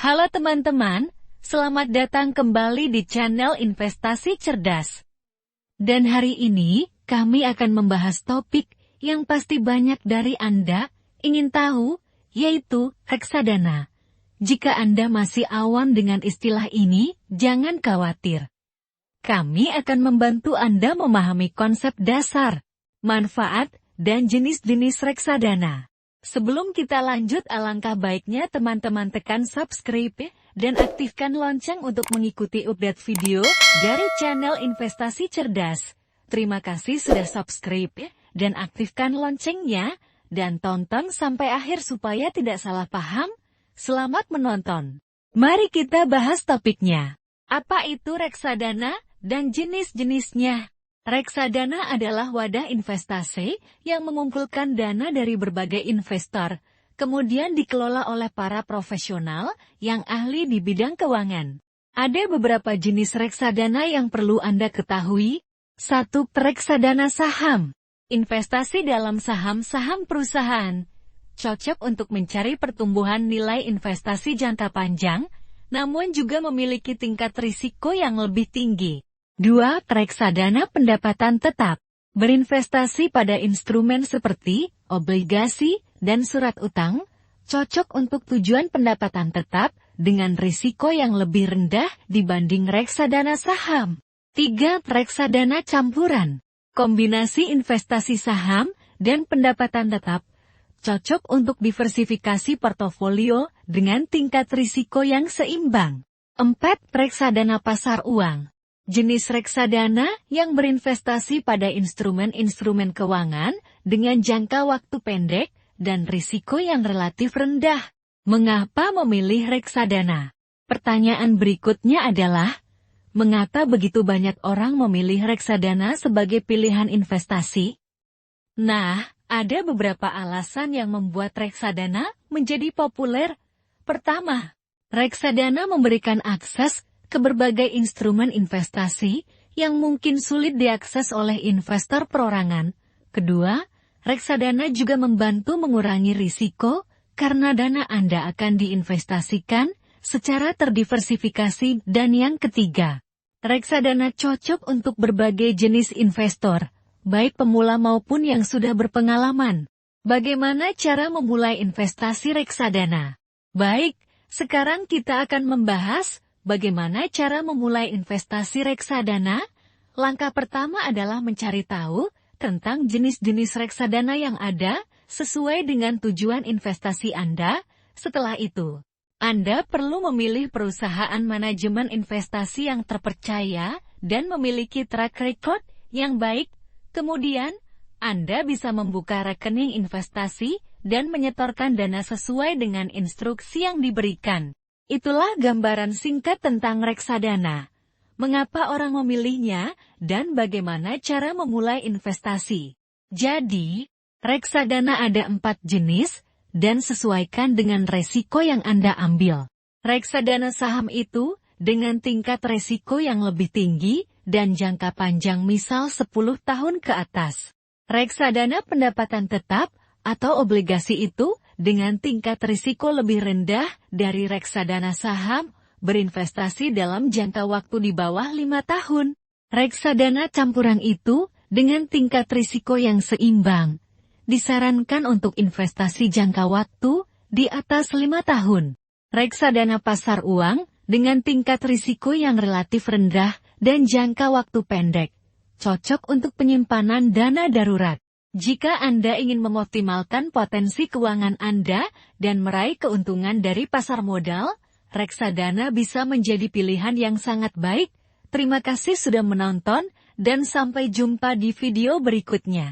Halo teman-teman, selamat datang kembali di channel Investasi Cerdas. Dan hari ini, kami akan membahas topik yang pasti banyak dari Anda ingin tahu, yaitu reksadana. Jika Anda masih awam dengan istilah ini, jangan khawatir. Kami akan membantu Anda memahami konsep dasar, manfaat, dan jenis-jenis reksadana. Sebelum kita lanjut, alangkah baiknya teman-teman tekan subscribe dan aktifkan lonceng untuk mengikuti update video dari channel Investasi Cerdas. Terima kasih sudah subscribe dan aktifkan loncengnya, dan tonton sampai akhir supaya tidak salah paham. Selamat menonton. Mari kita bahas topiknya. Apa itu reksadana dan jenis-jenisnya? Reksadana adalah wadah investasi yang mengumpulkan dana dari berbagai investor, kemudian dikelola oleh para profesional yang ahli di bidang keuangan. Ada beberapa jenis reksadana yang perlu Anda ketahui. 1. Reksadana saham. Investasi dalam saham-saham perusahaan. Cocok untuk mencari pertumbuhan nilai investasi jangka panjang, namun juga memiliki tingkat risiko yang lebih tinggi. 2. Reksadana pendapatan tetap. Berinvestasi pada instrumen seperti obligasi dan surat utang, cocok untuk tujuan pendapatan tetap dengan risiko yang lebih rendah dibanding reksadana saham. 3. Reksadana campuran. Kombinasi investasi saham dan pendapatan tetap, cocok untuk diversifikasi portofolio dengan tingkat risiko yang seimbang. 4. Reksadana pasar uang. Jenis reksadana yang berinvestasi pada instrumen-instrumen keuangan dengan jangka waktu pendek dan risiko yang relatif rendah. Mengapa memilih reksadana? Pertanyaan berikutnya adalah, mengapa begitu banyak orang memilih reksadana sebagai pilihan investasi? Nah, ada beberapa alasan yang membuat reksadana menjadi populer. Pertama, reksadana memberikan akses ke berbagai instrumen investasi yang mungkin sulit diakses oleh investor perorangan. Kedua, reksadana juga membantu mengurangi risiko karena dana Anda akan diinvestasikan secara terdiversifikasi. Dan yang ketiga, reksadana cocok untuk berbagai jenis investor, baik pemula maupun yang sudah berpengalaman. Bagaimana cara memulai investasi reksadana? Baik, sekarang kita akan membahas bagaimana cara memulai investasi reksadana. Langkah pertama adalah mencari tahu tentang jenis-jenis reksadana yang ada sesuai dengan tujuan investasi Anda. Setelah itu, Anda perlu memilih perusahaan manajemen investasi yang terpercaya dan memiliki track record yang baik. Kemudian, Anda bisa membuka rekening investasi dan menyetorkan dana sesuai dengan instruksi yang diberikan. Itulah gambaran singkat tentang reksadana. Mengapa orang memilihnya, dan bagaimana cara memulai investasi. Jadi, reksadana ada 4 jenis, dan sesuaikan dengan resiko yang Anda ambil. Reksadana saham itu, dengan tingkat resiko yang lebih tinggi, dan jangka panjang misal 10 tahun ke atas. Reksadana pendapatan tetap, atau obligasi itu, dengan tingkat risiko lebih rendah dari reksadana saham, berinvestasi dalam jangka waktu di bawah 5 tahun. Reksadana campuran itu, dengan tingkat risiko yang seimbang, disarankan untuk investasi jangka waktu di atas 5 tahun. Reksadana pasar uang, dengan tingkat risiko yang relatif rendah dan jangka waktu pendek, cocok untuk penyimpanan dana darurat. Jika Anda ingin mengoptimalkan potensi keuangan Anda dan meraih keuntungan dari pasar modal, reksadana bisa menjadi pilihan yang sangat baik. Terima kasih sudah menonton, dan sampai jumpa di video berikutnya.